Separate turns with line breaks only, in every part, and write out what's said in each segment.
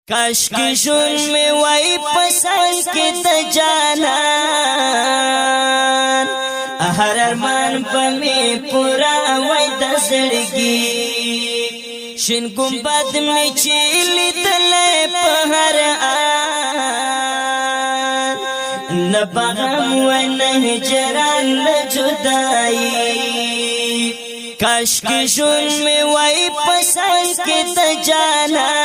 کاش کی شون میں وای پسند کی د جانان هر ارمان په می پورا وای د زړګي شین ګمبد می چیلی تل په هر آن نه بغم و نه هجران نه جدائی کاش کی شون میں وای پسند کی د جانان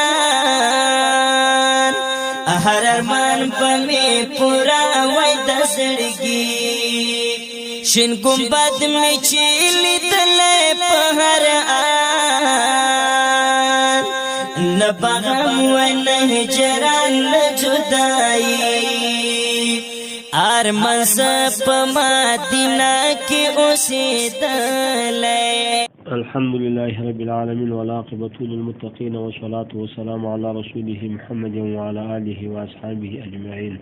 هر ارمان په می پورا وای د زړګي شین ګمبد می چیلی تل په هر آن نه بغم و نه هجران نه جدائی ارمان په مدینه کې اوسېدلې.
الحمد لله رب العالمين والعاقبة للمتقين والصلاة والسلام على رسوله محمد وعلى آله وأصحابه أجمعين.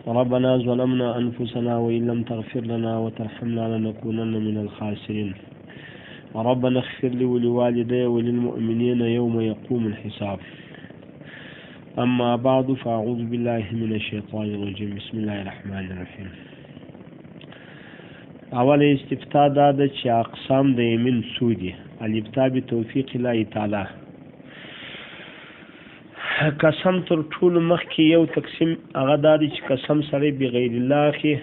ربنا ظلمنا أنفسنا وإن لم تغفر لنا وترحمنا لنكونن من الخاسرين. ربنا اغفر لي ولوالدي وللمؤمنين يوم يقوم الحساب. أما بعد فأعوذ بالله من الشيطان الرجيم. بسم الله الرحمن الرحيم. اول استفتاء دا د چې اقسام د یمین سودی الابتاء بتوفیق الله تعالی. قسم تر ټولو مخکې یو تقسیم هغه دا دی چې قسم سره بغیر الله اخی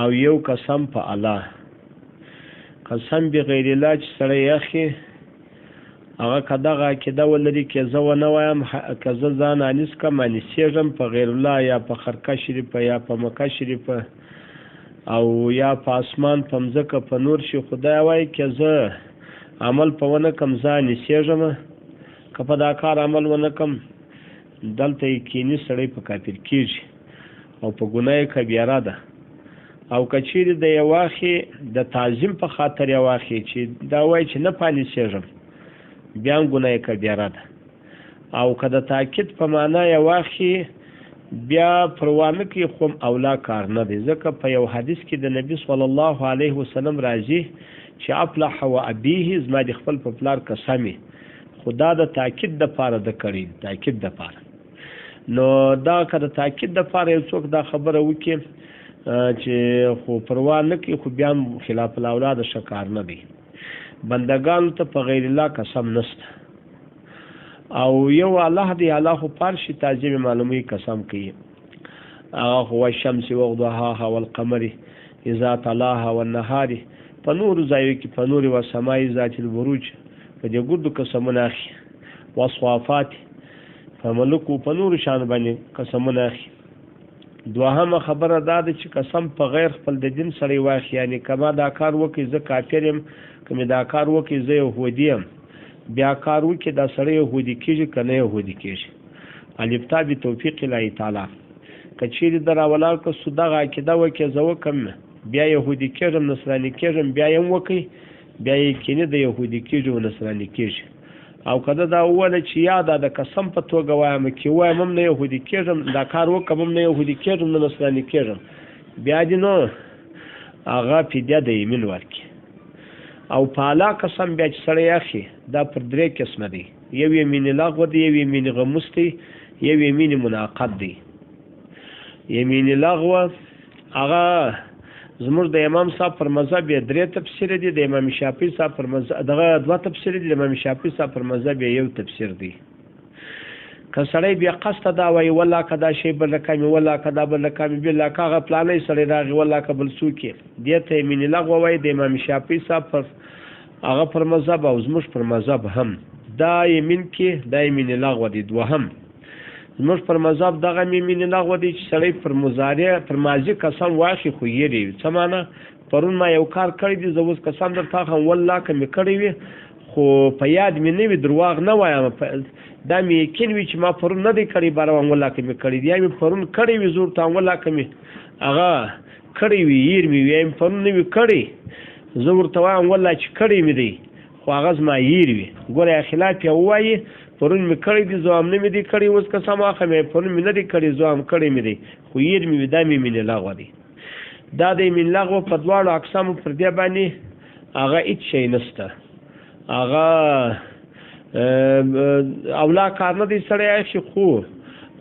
او یو قسم په الله. قسم بغیر الله چې سره اخی هغه کداغه عقیده ولري کې زه ونه وایم که زه ځان انیس کم انیسېږم په غیر الله یا په خرقه شریفه یا په مکه شریفه او یا په اسمان په مځکه په نور شي خدای وایي که زه عمل په ونه کم زه انیسېږم که په دا کار عمل ونه کم دلته یقیني سړی په کافر کېږي او په ګناه کبیره ده. او که چیرې د یو واخې د تعظیم په خاطر یو واخې چې دا وایي چې نه په انیسېږم بیا هم ګناه کبیره ده. او که د تاکید په معنا یو واخې بیا پروانه کې خو اولا کار نه دی، ځکه په یو حدیث کې د نبی صلی الله علیه وسلم راځي چې افلح و ابیه زما د خپل په پلار قسمي خدا د تاکید د پاره د کړي تاکید د پاره. نو دا که د تاکید د پاره یو څوک دا خبره وکړي چې خو پروانه کې خو بیا خلاف الاولاد شکار نه دی. بندگانو ته په غیر الله قسم نشته او یو الله دی الله خو پارشي تعظیم معلومي قسم کوي هغه هو الشمس وضحاها والقمر اذا طلاها والنهار په نور ځایو کې په نور و سماي ذات البروج په دې ګردو قسمونه اخی وصوافات په ملکو په نور شان باندې قسمونه اخی. دوهمه خبره دا ده چې قسم په غیر خپل د دین سره واخی، یعنی کما دا کار وکي زه کافر یم کمه دا کار وکي زه يهودي یم بیا کار وکي دا سره يهودي کېږي کنه يهودي کېږي. الابتاء بتوفیق الله تعالی کچېری دراولار کو صدغه عقیده وکي زه وکم بیا يهودي کېږم نصراني کېږم بیا یم وکي بیا یې کینه د يهودي کېږي او نصراني کېږي. او کله دا وله چې یاد د قسم په توګه وایم چې وایم نه يهودي کېږم دا کار وکم نه يهودي کېږم نه نصراني کېږم بیا دې نو هغه فدیه د یمین ورکي. او پالا قسم بیا چې سره اخی دا پر درې قسمه دی، یو یمین لغو دی، یو یمین غموس دی، یو یمین منعقد دی. یمین لغو هغه زموږ د امام صاحب پر مذهب یې درې تفسیر دي، د امام شافعي صاحب پر مذهب دغه دوه تفسیر دي، د امام شافعي صاحب پر مذهب یو تفسیر دی. که سړی بیا قصد دا وایي والله که دا شی بل رقمي والله که دا بل رقمي بالله که هغه پلانی سړی راغی والله که بل څوک یې دې ته یمین لغو وایي. د امام شافعي صاحب پر هغه پر مذهب او زموږ پر مذهب هم دا یمین کې دا یمین لغو دی. دوهم زموږ پر مذهب دغه یمین لغو دی چې سړی پر مضارع پر ماضي قسم واخی خو یېري څه معنی پرون ما یو کار کړی دی زه اوس قسم درته خم والله که مې کړی وي خو په یاد مې نه وي درواغ نه وایم دا مې یقین وي چې ما پرون نه دی کړی باره وایم والله که مې کړی دی یا مې پرون کړی وي زور ته والله که مې هغه کړی وي یېر مې وي یا مې پرون نه وي کړی زه ورته وایم والله چې کړی مې دی خو هغه زما یېر وي. ګوره خلاف یې ووایي پرون مې کړی دی زه هم نه مې دی کړی اوس قسم اخلم پرون مې نه دی کړی زه هم کړی مې دی خو یېر مې وي دا مې یمین لغو دی. دا د یمین لغو په دواړو اقسامو پر دې باندې هغه هېڅ شی نشته. هغه اولا کار نه دی سړی اخی خو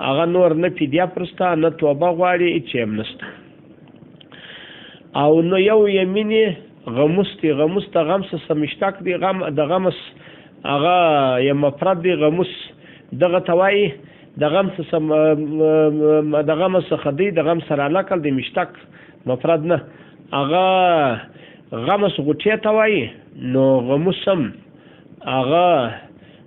هغه نور نه فدیه پرسته نه توبه غواړي هېڅ هم نشته او نو یو یمین غموس دی غموس ته غمس سمشتک دی غم د غمس هغه یا مفرد دی غموس دغه ته وایي د غمس خدی د غم سره علاقل دی مشتک مفرد نه هغه غمس غوټې ته وایي نو غموس هم هغه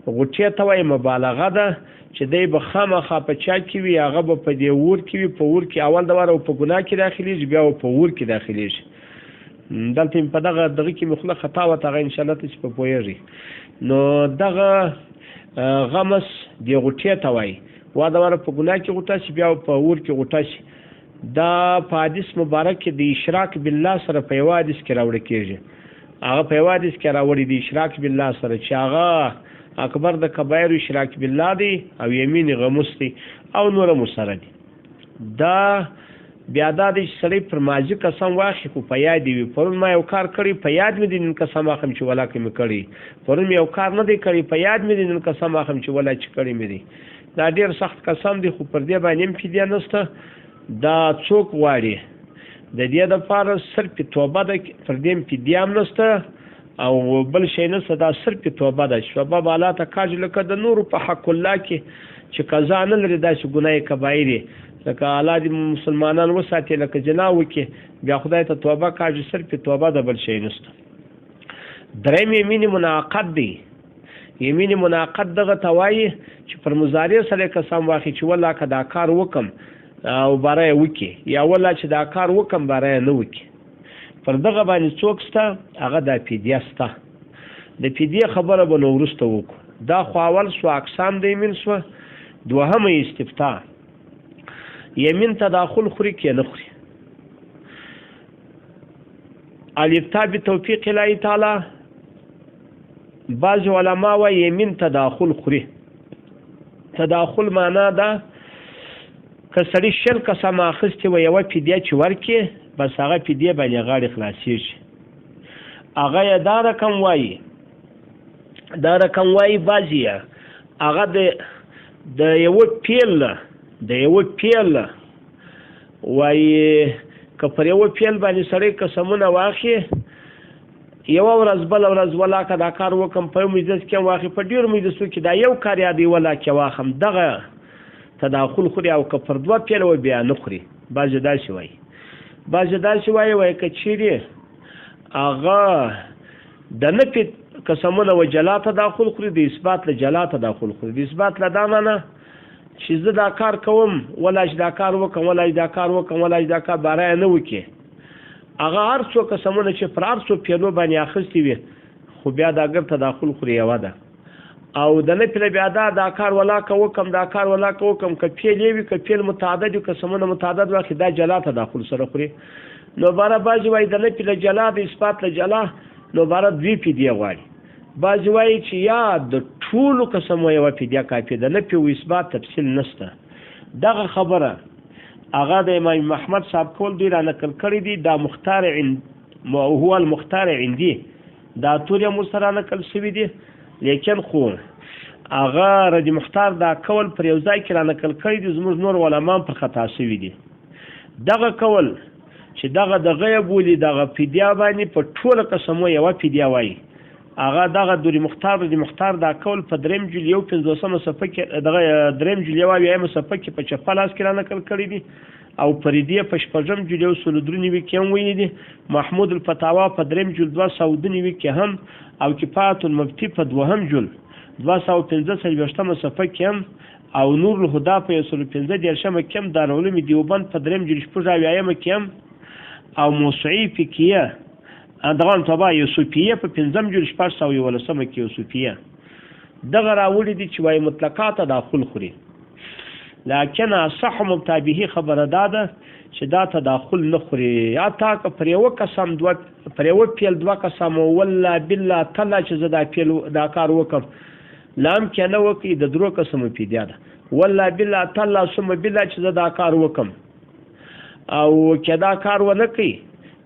غوټې ته وایي مبالغه ده چې دی به خامخا په چا کې وي هغه به په دې اور کې وي په اور کې اول د واره په ګناه کې داخلېږي بیا په اور کې داخلېږي دلته په دغه کې مې خوله خطا وته هغه انشاءالله ته چې په پوهېږي نو دغه غمس دې غوټې ته وایي وا د واره په ګناه کې غوټه شي بیا په اور کې غوټه شي دا په حدیث مبارک کې د اشراک بالله سره په یو حدیث کې راوړل کېږي هغه په یو حدیث کې راوړي د اشراک بالله سره چې هغه اکبر د کبایر اشراک بالله دی او یمین غموس دی او نور مسره دی دا بیا دا د سړی پر ماضي قسم واخی خو په یاد وي پرون ما یو کار کړی په یاد مې دي نن قسم اخم چې ولا کې مې کړی پرون یو کار نه دی کړی په یاد مې دي نن قسم اخم چې ولا چې کړی مې دی دا ډیر سخت قسم دی خو پر دې باندې هم فدیه نشته دا څوک غواړي د دې دپاره صرف توبه ده پر دې هم فدیه هم نشته او بل شی نشته دا صرف توبه ده چې توبه به الله ته کاج لکه د نورو په حق الله کې چې قضا نه لري داسې ګناه کبایر لکه الله دې مسلمانان وساتي لکه جنا وکړي بیا خدای ته توبه کاج صرف توبه ده بل شی نشته دریم یمین منعقد دی یمین منعقد دغه ته وایي چې پر مضارع سره قسم واخلي چې والله که دا کار وکم او برای وکړي یا والله چې دا کار وکم برای نه وکړي پر دغه باندې څوک شته هغه دا فدیه شته د فدیه خبره به نو وروسته وکړو دا خو اول سو اقسام د یمین سوه دوهمه استفتاء یمین تداخل خوري که نه خوري الافتاء بتوفیق الله تعالی بعض علما وایي یمین تداخل خوري تداخل معنا ده که سړي شل قسم اخیستې وه یوه فدیه چې ورکړي بس هغه فدیه باندې غاړې خلاصېږي هغه یې دا رقم وایي بعضې یې هغه د یوه پیل وایي که پر یوه پیل باندې سړی قسمونه واخلي یوه ورځ بله ورځ ولا که دا کار وکړم په یو مجلس کې هم واخلي په ډېرو مجلسو کې دا یو کار یادوي ولا کې واخلم دغه تداخل خوري او که پر دوه پیله وي بیا نه خوري بعضې داسې وایي که چیرې هغه د نفي قسمونه و جلا تداخل خوري د اثبات له جلا تداخل خوري د اثبات له دا معنی چې زه دا کار کوم ولا چې دا کار وکړم ولا چې دا کار وکړم ولا چې دا کار برای نه وکړي هغه هر څو قسمونه چې پر هر څو پیلو باندې اخیستې وي خو بیا دا ګر تداخل خوري یوه ده او د نفي له بیا دا کار ولا که وکړم دا کار ولا که وکړم که پیل یې وي که پیل متعدد وي قسمونه متعدد واخلي دا جلا تداخل سره خوري نو باره بعضې وایي د نفي له جلا د اثبات له جلا نو باره دوی فدیه غواړي بعضې وایي چې یا د ټولو قسمو یوه فدیه کافي د نفي و اثبات تفصیل نشته دغه خبره هغه د امام محمد صاحب کول دوی را نقل کړي دي دا مختار هو المختار عندي دا ټول یې مو سره نقل شوي دي لیکن خو هغه رد مختار دا کول پر یو ځای کې را نقل کړي دي زموږ نور علما پر خطا شوي دي دغه کول چې دغه د غیب ولي دغه فدیه باندې په ټوله قسمو یوه فدیه وایي هغه دغه د مختار دا کول په دریم جل یو 50 صفحه کې دغه دریم جل یو اویایم صفحه کې په چپه لاس کې را نقل کړي دي او فریدیه په شپږم جل یو 193 کې هم ویلي دي محمود الفتاوا په دریم جل 292 کې هم او کفایت المفتی په دوهم جل 215 صفحه کې هم او نور الهدا په 115 درشمه کې هم دارالعلوم دیوبند په دریم جل 6 اویایم کې هم او موسعی فقیه دغه طبعا یوسفیه په 5 جل 411 کې یوسفیه دغه راوړي دي چې وايي مطلقات تداخل خوري لکن صح مبتابه خبره داده چې دا تداخل نه خوري یا تا که پر یو قسم پر یو پیل دوه قسم والله بالله تعالی چې زه دا کار وکم لام کې نه وکي د درو قسم فدیه ده والله بالله تعالی ثم بالله چې زه دا کار وکم او که دا کار ونه کوي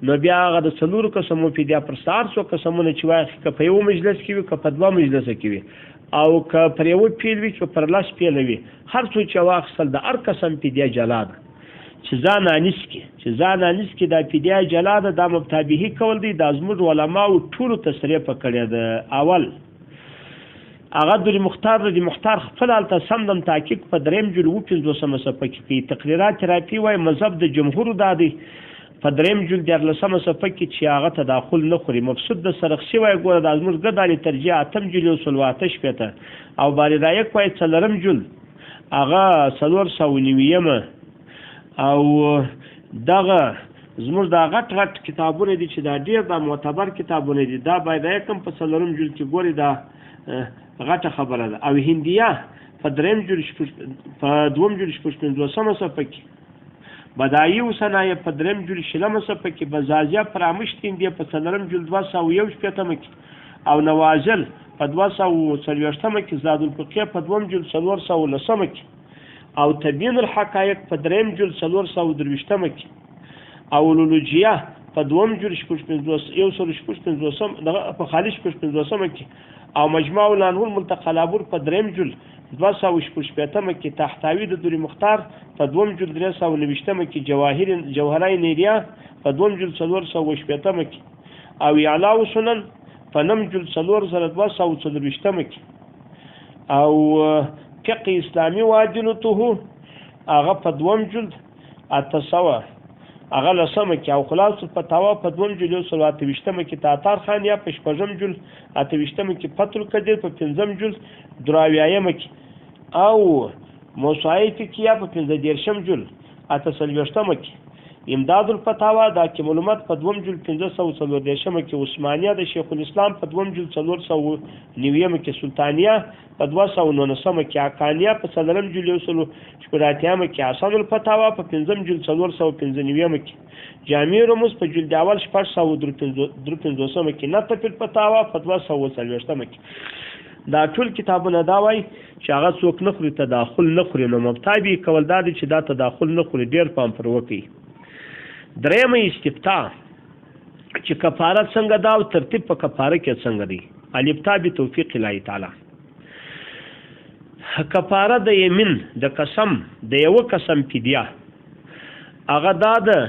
نو بیا هغه د څلورو قسمو فدیه پر 400 قسمونه چې وایي که په یو مجلس کې وي که په دوه مجلسه کې وي او که پر یو پیل وي که پر لس پیله وي هر څو چې واخیستل د هر قسم فدیه جلا ده چې ځان انیس کې دا فدیه جلا ده دا مبتابهي کول دی دا زموږ علماو ټولو تصریح کړی ده اول هغه د مختار خپل هلته سمدم تحقیق په 3 جلد 55 صفحه کې کوي تقریرات رافي وایي مذهب د جمهور دا دی په 3 جلد 14 صفحه کې چې هغه تداخل نه خوري مبسوط د سرخسی وایي ګوره د زموږ ګدالي ترجیح 8 جلد 108 او باری رایک وایي 4 جلد هغه 490 او دغه زموږ دا غټ کتابونه دي چې دا ډېر دا معتبر کتابونه دي دا باید کوم په 4 جلد کې ګوري دا غټه خبره ده او هندیه په 2 جلد 55 صفحه کې بدایي او صنایع په 3 جلد 16 صفحه کې بزازیه پرامشت هندیه په 4 جلد 201 کې او نوازل په 240 کې زاد الفقيه په 2 جلد 410 کې او تبیین الحقائق په 3 جلد 423 کې او لولوجیه په 2 جلد 55 په خالص 55 کې او مجموع الانور ملتقى العبور په 3 جلد 216 کې تحتوی د دوری مختار په 2 جلد 390 کې جواهرای نیریا په 2 جلد 418 کې او اعلاء سنن په 9 جلد 424 کې او فقه اسلامی وادلته هغه په 2 جلد 800 هغه لسمه کې او خلاص الفتاوا په 2 جلد 128 کې تاتار خان یا په 5 جلد 28 کې فتح القدیر په 5 جلد دراویایم کې او موسوعه فقهیه په 15 جلد 28 کې امداد الفتاوا دا کې معلومات په 2 جلد 514 کې عثمانیه د شیخ الاسلام په 2 جلد 490 کې سلطانیه په 219 کې حقانیه په 3 جلد 180 کې حسن الفتاوا په 5 جلد 495 کې جامع رموز په جلد اول 453 کې نطف الفتاوا په 240 کې دا ټول کتابونه دا وایي چې هغه څوک نه خوري تداخل نه خوري نو مبتابي کول دا دی چې دا تداخل نه خوري ډېر پام پر وکړي درېمه استفتاء چې کفاره څنګه دا او ترتیب په کفاره کې څنګه دی الابتاء بتوفیق الله تعالی کفاره د یمین د قسم د یو قسم فدیه هغه دا ده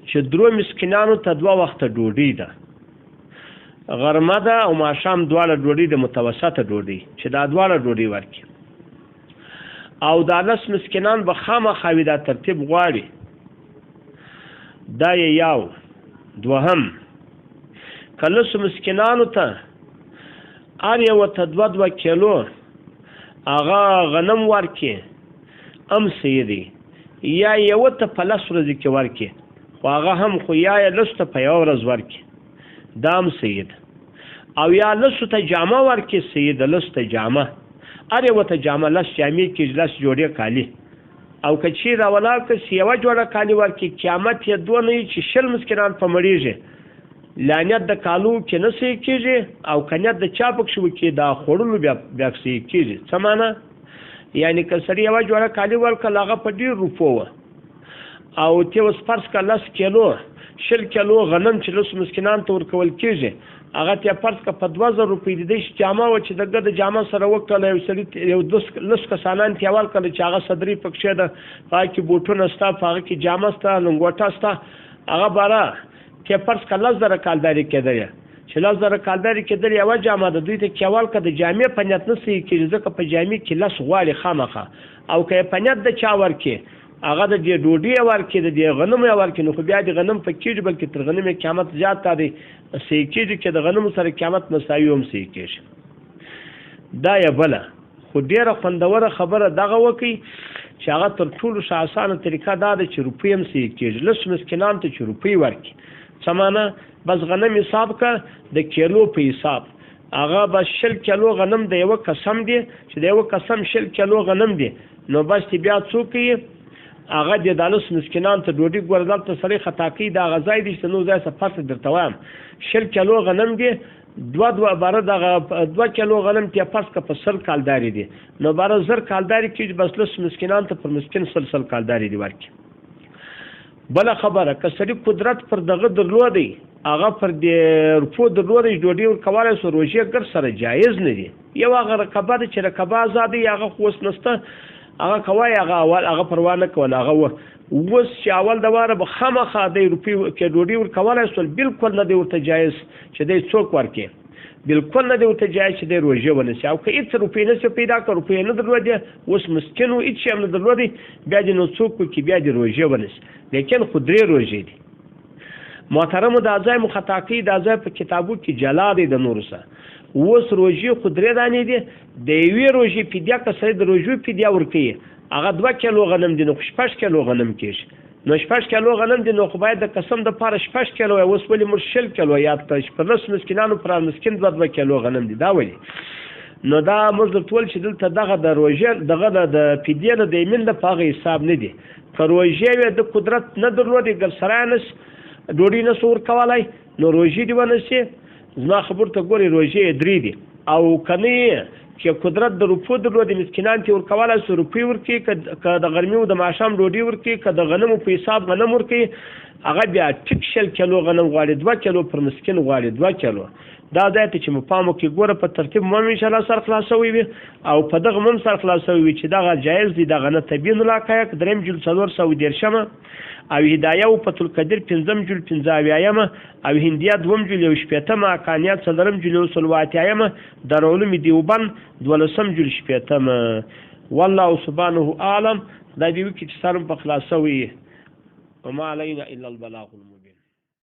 چې درو مسکینانو ته 2 وخته ډوډۍ ده غرمه ده او ماښام دواړه ډوډۍ د متوسطه ډوډۍ چې دا دواړه ډوډۍ ورکړي او دا 10 مسکینان به خامخا دا ترتیب غواړي دا یو دوهم کله مسکینانو ته هر یو ته 2 کیلو هغه غنم ورکړي ام سیدي یا یو ته په 10 ورځې کې ورکړي خو هغه هم خو یا لسته په یو ورځ ورکړي دام سید او یا لسته ته جامه ورکړي سید لسته جامه هر یو ته جامه لس جامې کې لس جوړې کالي او که چی راولا که سیوه جوړه کالی ورکړي قیامت یې 2 نه چې 20 مسکینان په مړیږي لعنت د کالو کې نه سي کېږي او کنیت د چا پک شو کې دا خورلو بیا سي کېږي څه معنا یعنی که سړی یوه جوړه کالي ورکړل هغه په ډېر روپو وه او ته اوس فرض کړه 10 کیلو 20 کیلو غنم چې 10 مسکینان ته ورکول کېږي هغه ته فرض کړه په 2000 روپۍ د دې جامه و چې دغه د جامه سره وکړه یو سړي یو 10 کسانان تیوال کړي چې هغه صدري پکښه ده هغه کې بوټونه ستا هغه کې جامه ستا لنګوټه ستا هغه بارا کې فرض کړه 10000 کالداري کېدل چې 10000 کالداري کېدل یو جامه د دوی ته کېوال کړه د جامې په نیت نه سي کېږي ځکه په جامې کې لس غواړي خامخه او که په نیت د چا ورکې هغه د دې ډوډۍ ورکې د دې غنم ورکې نو خو بیا د غنم په کېږي بلکې تر غنم قیامت زیات دی سي کېږي چې د غنم سره قیامت مساوي هم سي کېږي دا یې بله خو ډېره خوندوره خبره دغه وکړي چې هغه تر ټولو ښه اسانه طریقه دا ده چې روپۍ هم سي کېږي لس مسکینانو ته چې روپۍ ورکړي څه معنا بس غنم حساب کړه د کیلو په حساب هغه بس 20 کیلو غنم د یو قسم دی چې د یو قسم 20 کیلو غنم دی نو بس بیا څوک یې هغه د دالس مسکینان ته ډوډۍ ګوردل ته سړی خطا کوي دا غذای دي چې نو ځای سفر درته وایم 20 کیلو غنم دی 2 باره دغه 2 کیلو غنم ته پس که په 100 کالداري دي نو باره 1000 کالداري کې بس لس مسکینان ته پر مسکین 100 کالداري دی ورکړي بل خبره که سړي قدرت پر دغه درلودي هغه پر د روپو درلودي ډوډۍ ورکولای سو روژې ګر سره جایز نه دي یو هغه رقبه ده چې رقبه ازادي هغه خو اوس نسته هغه کوای هغه پروا نه کول هغه اوس چې اول د واره به خامخا د روپی کې ډوډۍ ورکولی سول بالکل نه دی ورته جایز چې دی څوک ورکړي بالکل نه دی ورته جایز چې دی روژه ونیسي او که هېڅ روپۍ نشي پیدا کړه روپۍ نه درلودې اوس مسکین و هېڅ شی هم نه درلودی بیا دې نو څوک وکړي بیا دې روژه ونیسي لیکن خو 3 روژې دي محترمو دا ځای مو خطا کوي دا ځای په کتابو کې جلا دی د نورو سره اوس روژې خو 3 دانې دي د یوې روژې فدیه که سړی د روژو فدیه ورکوي هغه 2 کیلو غنم دي نو خو 6 کیلو غنم کېږي نو 6 کیلو غنم دي نو خو باید د قسم د پاره 6 کیلو اوس ولې موږ 6 کیلو یاد کړئ په رس مسکینانو پر مسکین 2 کیلو غنم دي دا ولې نو دا موږ د ټول چې دلته دغه د روژې دغه د فدیه د دیمن د پاغه حساب نه دي که روژې د قدرت نه درلودي ګل سرانس ډوډۍ نه سور کولای نو روژې دی ونسي زما خبر ته ګوري روژې 3 دي او کني چې قدرت د روپو درلودي مسکینان ته ورکولی سو روپۍ ورکړي که د غرمې او د ماښام ډوډۍ ورکړي که د غنمو په حساب غنم ورکړي هغه بیا ټیک 2 کیلو غنم غواړي 2 کیلو پر مسکین غواړي 2 کیلو دا ځای ته چې مو پام وکړي ګوره په ترتیب مو انشاءالله سر خلاصوي وي او په دغه هم سر خلاصوي وي چې دغه جایز دي دغه نه تبین الحقایق 3 جل 413 او هدایه او فتح القدیر 5 جل 15 او هندیه 2 جل 18 اکانیات 4 جل 18 دارالعلوم دیوبند 12 جل 18 والله سبحانه اعلم دا دی وکي چې سرم په خلاصوي وما علينا الا البلاغ المبين